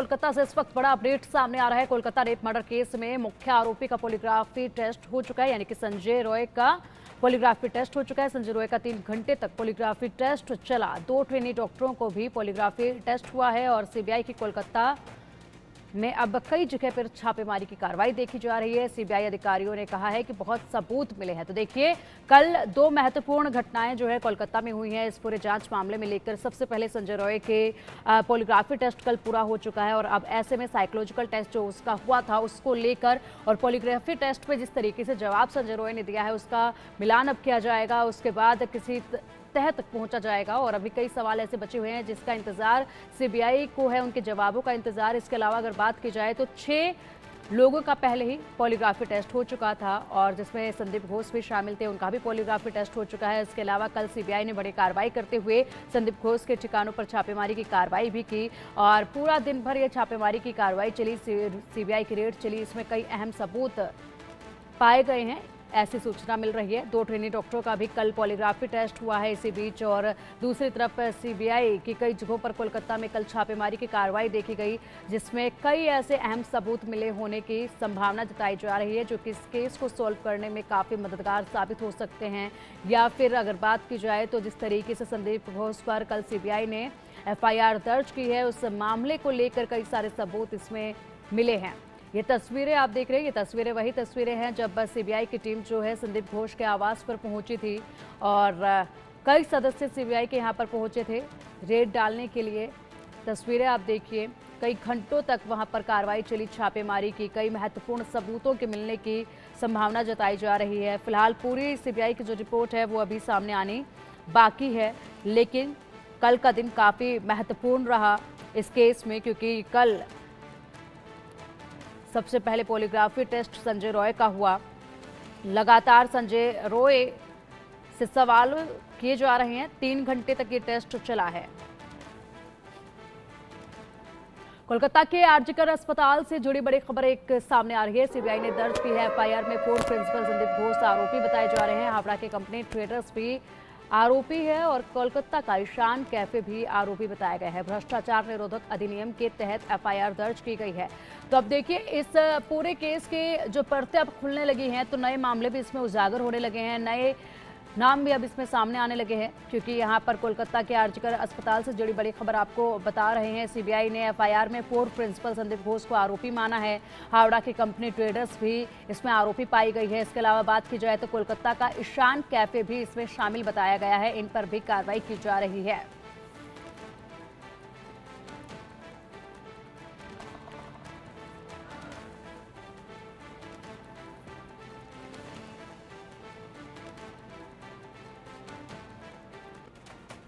कोलकाता से इस वक्त बड़ा अपडेट सामने आ रहा है। कोलकाता रेप मर्डर केस में मुख्य आरोपी का पॉलीग्राफी टेस्ट हो चुका है, यानी कि संजय रॉय का पॉलीग्राफी टेस्ट हो चुका है। संजय रॉय का 3 घंटे तक पॉलीग्राफी टेस्ट चला। 2 ट्रेनी डॉक्टरों को भी पॉलीग्राफी टेस्ट हुआ है और सीबीआई की कोलकाता में अब कई जगह पर छापेमारी की कार्रवाई देखी जा रही है। सीबीआई अधिकारियों ने कहा है कि बहुत सबूत मिले हैं। तो देखिए, कल 2 महत्वपूर्ण घटनाएं जो है कोलकाता में हुई हैं इस पूरे जांच मामले में लेकर। सबसे पहले संजय रॉय के पॉलीग्राफी टेस्ट कल पूरा हो चुका है और अब ऐसे में साइकोलॉजिकल टेस्ट जो उसका हुआ था उसको लेकर और पॉलीग्राफी टेस्ट पे जिस तरीके से जवाब संजय रॉय ने दिया है उसका मिलान अब किया जाएगा। उसके बाद किसी तह तक पहुंचा जाएगा और अभी कई सवाल ऐसे बचे हुए हैं जिसका इंतजार सीबीआई को है, उनके जवाबों का इंतजार। इसके अलावा अगर बात की जाए तो 6 लोगों का पहले ही पॉलीग्राफी टेस्ट हो चुका था और जिसमें संदीप घोष भी शामिल थे, उनका भी पॉलीग्राफी टेस्ट हो चुका है। इसके अलावा कल सीबीआई ने बड़ी कार्रवाई करते हुए संदीप घोष के ठिकानों पर छापेमारी की कार्रवाई भी की और पूरा दिन भर ये छापेमारी की कार्रवाई चली, सीबीआई की रेड चली। इसमें कई अहम सबूत पाए गए हैं, ऐसी सूचना मिल रही है। 2 ट्रेनी डॉक्टरों का भी कल पॉलीग्राफी टेस्ट हुआ है इसी बीच और दूसरी तरफ सीबीआई की कई जगहों पर कोलकाता में कल छापेमारी की कार्रवाई देखी गई जिसमें कई ऐसे अहम सबूत मिले होने की संभावना जताई जा रही है जो कि इस केस को सॉल्व करने में काफ़ी मददगार साबित हो सकते हैं। या फिर अगर बात की जाए तो जिस तरीके से संदीप घोष पर कल सीबीआई ने एफआईआर दर्ज की है उस मामले को लेकर कई सारे सबूत इसमें मिले हैं। ये तस्वीरें आप देख रहे हैं, ये तस्वीरें वही तस्वीरें हैं जब सीबीआई की टीम जो है संदीप घोष के आवास पर पहुंची थी और कई सदस्य सीबीआई के यहां पर पहुंचे थे रेड डालने के लिए। तस्वीरें आप देखिए, कई घंटों तक वहां पर कार्रवाई चली, छापेमारी की, कई महत्वपूर्ण सबूतों के मिलने की संभावना जताई जा रही है। फिलहाल पूरी सीबीआई की जो रिपोर्ट है वो अभी सामने आनी बाकी है, लेकिन कल का दिन काफ़ी महत्वपूर्ण रहा इस केस में क्योंकि कल सबसे पहले पॉलीग्राफी टेस्ट संजय रॉय का हुआ। लगातार संजय रॉय से सवाल किए जा रहे हैं, 3 घंटे तक ये टेस्ट चला है। कोलकाता के आरजीकर अस्पताल से जुड़ी बड़ी खबर एक सामने आ रही है। सीबीआई ने दर्ज की है एफआईआर में पूर्व प्रिंसिपल संदीप घोष आरोपी बताए जा रहे हैं। हावड़ा के कंपनी ट्रेडर्स भी आरोपी है और कोलकाता का ईशान कैफे भी आरोपी बताया गया है। भ्रष्टाचार निरोधक अधिनियम के तहत एफआईआर दर्ज की गई है। तो अब देखिए, इस पूरे केस के जो परतें अब खुलने लगी हैं तो नए मामले भी इसमें उजागर होने लगे हैं, नए नाम भी अब इसमें सामने आने लगे हैं क्योंकि यहाँ पर कोलकाता के आरजीकर अस्पताल से जुड़ी बड़ी खबर आपको बता रहे हैं। सीबीआई ने एफआईआर में पूर्व प्रिंसिपल संदीप घोष को आरोपी माना है। हावड़ा की कंपनी ट्रेडर्स भी इसमें आरोपी पाई गई है। इसके अलावा बात की जाए तो कोलकाता का ईशान कैफे भी इसमें शामिल बताया गया है। इन पर भी कार्रवाई की जा रही है।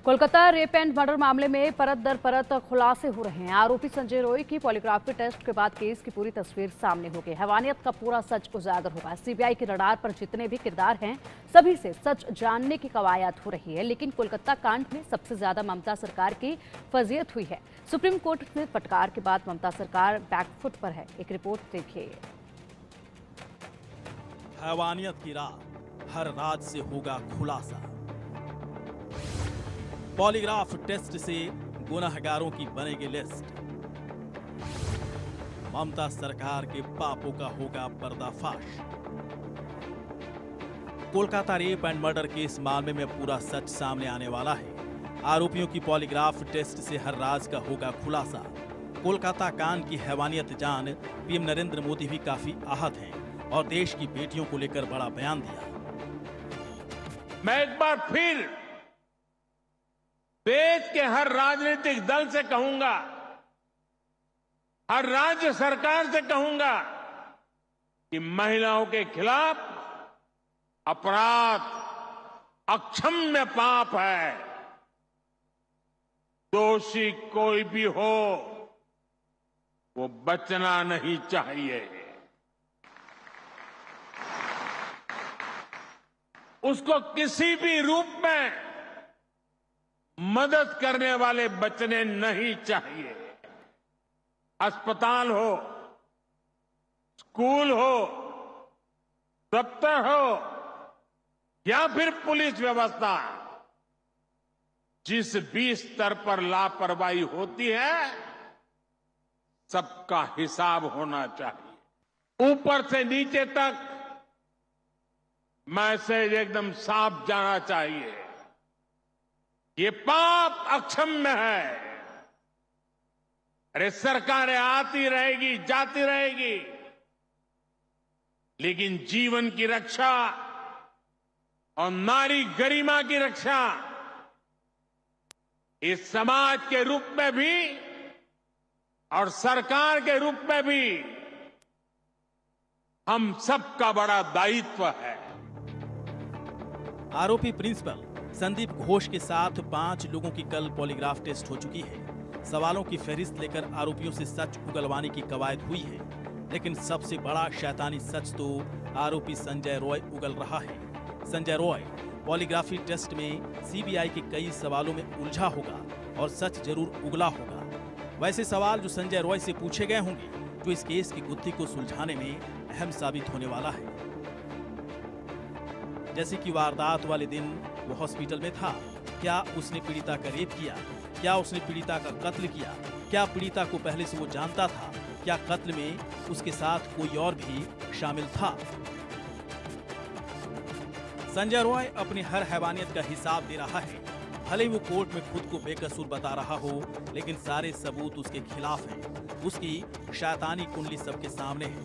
कोलकाता रेप एंड मर्डर मामले में परत दर परत खुलासे हो रहे हैं। आरोपी संजय रॉय की पॉलीग्राफी टेस्ट के बाद केस की पूरी तस्वीर सामने हो गई। हैवानियत का पूरा सच उजागर होगा। सीबीआई के रडार पर जितने भी किरदार हैं सभी से सच जानने की कवायद हो रही है। लेकिन कोलकाता कांड में सबसे ज्यादा ममता सरकार की फजीयत हुई है। सुप्रीम कोर्ट में फटकार के बाद ममता सरकार बैकफुट पर है। एक रिपोर्ट देखिए। हैवानियत की राह, हर राज से होगा खुलासा। पॉलीग्राफ टेस्ट से गुनहगारों की बनेगी लिस्ट। ममता सरकार के पापों का होगा पर्दाफाश। Kolkata rape and murder case मामले में पूरा सच सामने आने वाला है। आरोपियों की पॉलीग्राफ टेस्ट से हर राज का होगा खुलासा। कोलकाता कांड की हैवानियत जान पीएम नरेंद्र मोदी भी काफी आहत हैं और देश की बेटियों को लेकर बड़ा बयान दिया। मैं एक बार फिर देश के हर राजनीतिक दल से कहूंगा, हर राज्य सरकार से कहूंगा कि महिलाओं के खिलाफ अपराध अक्षम्य पाप है। दोषी कोई भी हो वो बचना नहीं चाहिए। उसको किसी भी रूप में मदद करने वाले बचने नहीं चाहिए। अस्पताल हो, स्कूल हो, दफ्तर हो या फिर पुलिस व्यवस्था, जिस भी स्तर पर लापरवाही होती है सबका हिसाब होना चाहिए। ऊपर से नीचे तक मैसेज एकदम साफ जाना चाहिए। ये पाप अक्षम्य है। अरे सरकारें आती रहेगी, जाती रहेगी, लेकिन जीवन की रक्षा और नारी गरिमा की रक्षा इस समाज के रूप में भी और सरकार के रूप में भी हम सबका बड़ा दायित्व है। आरोपी प्रिंसिपल संदीप घोष के साथ 5 लोगों की कल पॉलीग्राफ टेस्ट हो चुकी है। सवालों की फहरिस्त लेकर आरोपियों से सच उगलवाने की कवायद हुई है, लेकिन सबसे बड़ा शैतानी सच तो आरोपी संजय रॉय उगल रहा है। संजय रॉय पॉलीग्राफी टेस्ट में सीबीआई के कई सवालों में उलझा होगा और सच जरूर उगला होगा। वैसे सवाल जो संजय रॉय से पूछे गए होंगे, जो इस केस की गुत्थी को सुलझाने में अहम साबित होने वाला है। जैसे कि वारदात वाले दिन वो हॉस्पिटल में था, क्या उसने पीड़िता का रेप किया, क्या उसने पीड़िता का कत्ल किया, क्या पीड़िता को पहले से वो जानता था, क्या कत्ल में उसके साथ कोई और भी शामिल था। संजय रॉय अपनी हर हैवानियत का हिसाब दे रहा है। भले ही वो कोर्ट में खुद को बेकसूर बता रहा हो, लेकिन सारे सबूत उसके खिलाफ हैं। उसकी शैतानी कुंडली सबके सामने है।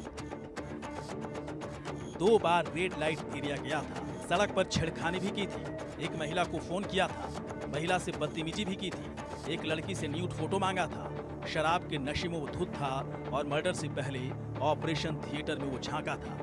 2 बार रेड लाइट एरिया गया था, सड़क पर छेड़खानी भी की थी, एक महिला को फोन किया था, महिला से बदतमीजी भी की थी, एक लड़की से न्यूड फोटो मांगा था, शराब के नशे में वो धुत था और मर्डर से पहले ऑपरेशन थिएटर में वो झांका था।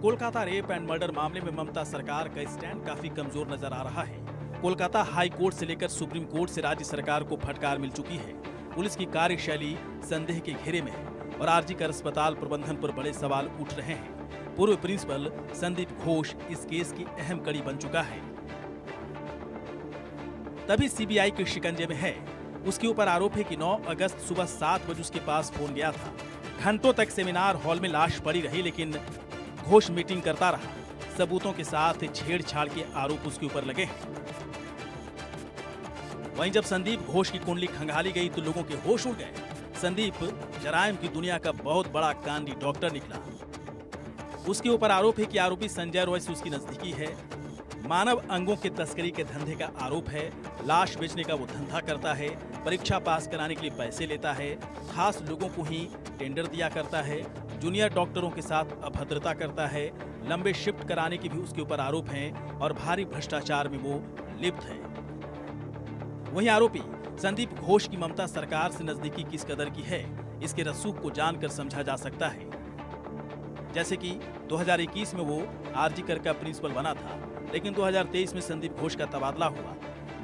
कोलकाता रेप एंड मर्डर मामले में ममता सरकार का स्टैंड काफी कमजोर नजर आ रहा है। कोलकाता हाई कोर्ट से लेकर सुप्रीम कोर्ट से राज्य सरकार को फटकार मिल चुकी है। पुलिस की कार्यशैली संदेह के घेरे में है और आरजी कर अस्पताल प्रबंधन पर बड़े सवाल उठ रहे हैं। पूर्व प्रिंसिपल संदीप घोष इस केस की अहम कड़ी बन चुका है, तभी सीबीआई के शिकंजे में है। उसके ऊपर आरोप है कि 9 अगस्त सुबह 7 बजे उसके पास फोन गया था। घंटों तक सेमिनार हॉल में लाश पड़ी रही, लेकिन घोष मीटिंग करता रहा। सबूतों के साथ छेड़छाड़ के आरोप उसके ऊपर लगे हैं। वहीं जब संदीप घोष की कुंडली खंगाली गई तो लोगों के होश उड़ गए। संदीप जराइम की दुनिया का बहुत बड़ा कांडी डॉक्टर निकला। उसके ऊपर आरोप है कि आरोपी संजय रॉय से उसकी नजदीकी है। मानव अंगों के तस्करी के धंधे का आरोप है। लाश बेचने का वो धंधा करता है। परीक्षा पास कराने के लिए पैसे लेता है। खास लोगों को ही टेंडर दिया करता है। जूनियर डॉक्टरों के साथ अभद्रता करता है। लंबे शिफ्ट कराने के भी उसके ऊपर आरोप हैं और भारी भ्रष्टाचार में वो लिप्त है। वहीं आरोपी संदीप घोष की ममता सरकार से नजदीकी किस कदर की है, इसके रसूख को जानकर समझा जा सकता है। जैसे कि 2021 में वो आरजी कर का प्रिंसिपल बना था, लेकिन 2023 में संदीप घोष का तबादला हुआ।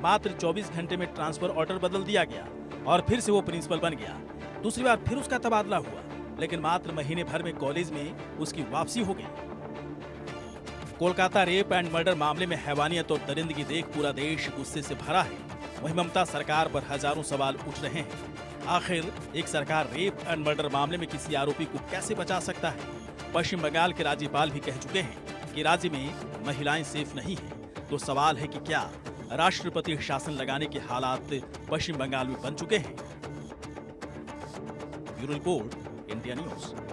मात्र 24 घंटे में ट्रांसफर ऑर्डर बदल दिया गया और फिर से वो प्रिंसिपल बन गया। दूसरी बार फिर उसका तबादला हुआ, लेकिन मात्र महीने भर में कॉलेज में उसकी वापसी हो गई। कोलकाता रेप एंड मर्डर मामले में हैवानियत और दरिंदगी देख पूरा देश गुस्से से भरा है। वहीं ममता सरकार पर हजारों सवाल उठ रहे हैं। आखिर एक सरकार रेप एंड मर्डर मामले में किसी आरोपी को कैसे बचा सकता है? पश्चिम बंगाल के राज्यपाल भी कह चुके हैं कि राज्य में महिलाएं सेफ नहीं हैं। तो सवाल है कि क्या राष्ट्रपति शासन लगाने के हालात पश्चिम बंगाल में बन चुके हैं? Bureau report, India news.